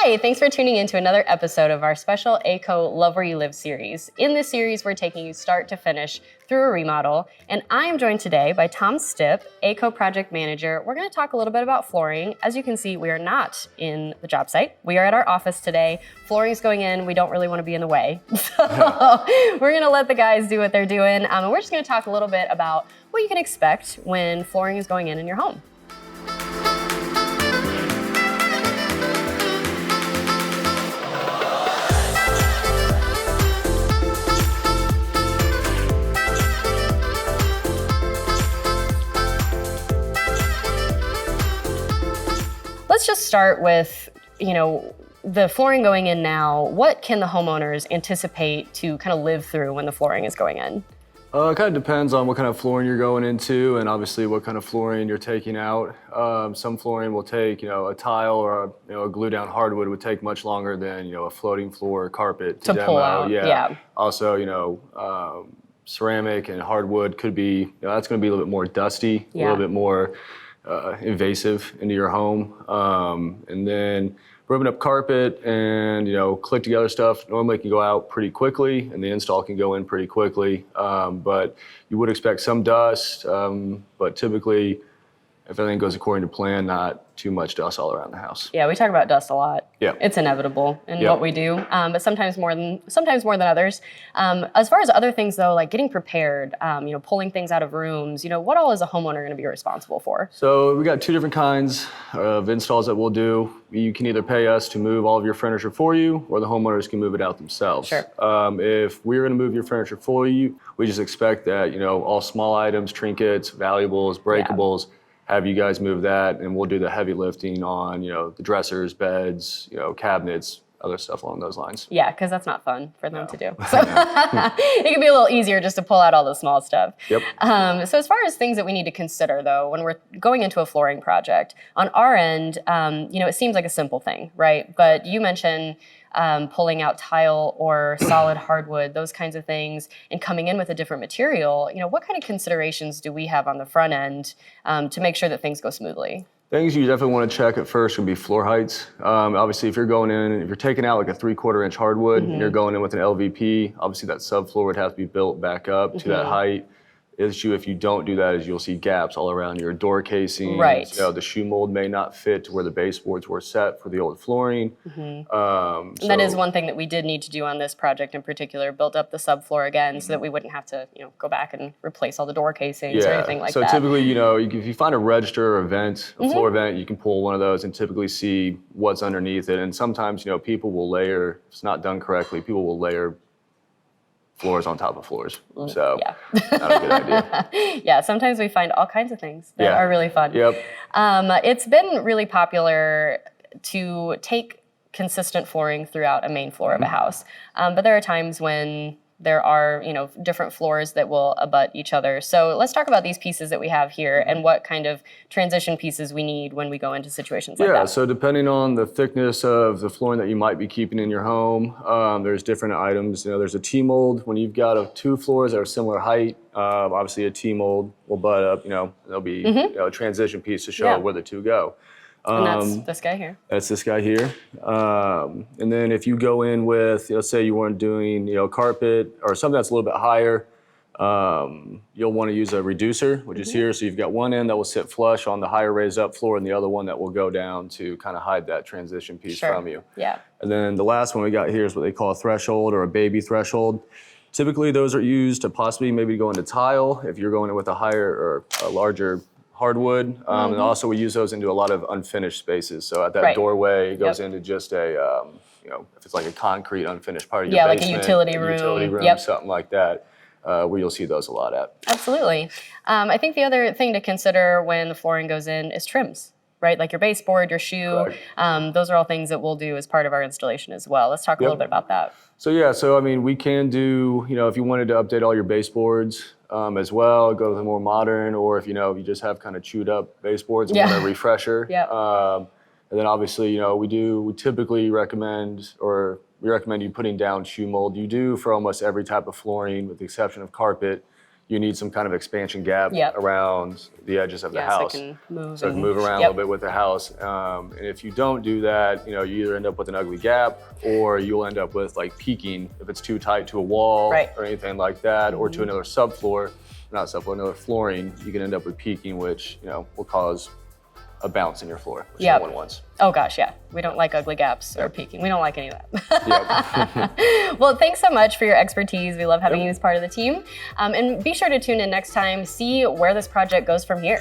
Hi, thanks for tuning in to another episode of our special ACO Love Where You Live series. In this series, we're taking you start to finish through a remodel, and I am joined today by Tom Stipp, ACO Project Manager. We're going to talk a little bit about flooring. As you can see, we are not in the job site. We are at our office today. Flooring is going in. We don't really want to be in the way. So we're going to let the guys do what they're doing, and we're just going to talk a little bit about what you can expect when flooring is going in your home. Let's just start with, the flooring going in now. What can the homeowners anticipate to kind of live through when the flooring is going in? It kind of depends on what kind of flooring you're going into and obviously what kind of flooring you're taking out. Some flooring will take, a tile or a glue down hardwood would take much longer than, a floating floor carpet to demo. Pull out, yeah. Also, ceramic and hardwood could be, that's going to be a little bit more dusty, a little bit more invasive into your home. And then rubbing up carpet and, click together stuff normally can go out pretty quickly and the install can go in pretty quickly. But you would expect some dust, but typically if everything goes according to plan, not too much dust all around the house. Yeah, we talk about dust a lot. Yeah. It's inevitable in what we do, but sometimes more than others. As far as other things though, like getting prepared, pulling things out of rooms, what all is a homeowner going to be responsible for? So we got two different kinds of installs that we'll do. You can either pay us to move all of your furniture for you, or the homeowners can move it out themselves. Sure. If we're going to move your furniture for you, we just expect that, all small items, trinkets, valuables, breakables, have you guys move that, and we'll do the heavy lifting on, the dressers, beds, cabinets, other stuff along those lines. Yeah, because that's not fun for them to do. So it can be a little easier just to pull out all the small stuff. Yep. So as far as things that we need to consider, though, when we're going into a flooring project, on our end, it seems like a simple thing, right? But you mentioned pulling out tile or solid hardwood, those kinds of things, and coming in with a different material. What kind of considerations do we have on the front end to make sure that things go smoothly? Things you definitely want to check at first would be floor heights. Obviously, if you're taking out like a 3/4 inch hardwood and you're going in with an LVP, obviously that subfloor would have to be built back up to that height. Issue if you don't do that is you'll see gaps all around your door casings. Right. The shoe mold may not fit to where the baseboards were set for the old flooring. And that is one thing that we did need to do on this project in particular, build up the subfloor again so that we wouldn't have to go back and replace all the door casings or anything like that. So typically, if you find a register or a vent, a floor vent, you can pull one of those and typically see what's underneath it. And sometimes, people will layer, if it's not done correctly, people will layer floors on top of floors. So not a good idea. Yeah, sometimes we find all kinds of things that are really fun. Yep. It's been really popular to take consistent flooring throughout a main floor of a house. But there are times when there are, different floors that will abut each other. So let's talk about these pieces that we have here and what kind of transition pieces we need when we go into situations like that. Yeah, so depending on the thickness of the flooring that you might be keeping in your home, there's different items. There's a T-mold. When you've got two floors that are similar height, obviously a T-mold will butt up, there'll be a transition piece to show where the two go. And that's this guy here. That's this guy here. And then if you go in with, let's say you weren't doing, carpet or something that's a little bit higher, you'll want to use a reducer, which is here. So you've got one end that will sit flush on the higher raised up floor and the other one that will go down to kind of hide that transition piece from you. Yeah. And then the last one we got here is what they call a threshold or a baby threshold. Typically those are used to possibly maybe go into tile if you're going in with a higher or a larger hardwood, and also we use those into a lot of unfinished spaces. So at that doorway, it goes into just a, if it's like a concrete unfinished part of your basement, like a utility room, something like that, where you'll see those a lot at. Absolutely. I think the other thing to consider when the flooring goes in is trims, right? Like your baseboard, your shoe. Those are all things that we'll do as part of our installation as well. Let's talk a little bit about that. So we can do, if you wanted to update all your baseboards as well, go to the more modern, or if you just have kind of chewed up baseboards and want a refresher. And then obviously, we typically recommend you putting down shoe mold. You do for almost every type of flooring with the exception of carpet. you need some kind of expansion gap around the edges of the house. So it can move. So it can move around a little bit with the house. And if you don't do that, you either end up with an ugly gap or you'll end up with like peaking if it's too tight to a wall or anything like that, or to another subfloor, another flooring, you can end up with peaking, which, will cause a bounce in your floor, which no one wants. Oh gosh, yeah. We don't like ugly gaps or peaking. We don't like any of that. Well, thanks so much for your expertise. We love having you as part of the team. And be sure to tune in next time, see where this project goes from here.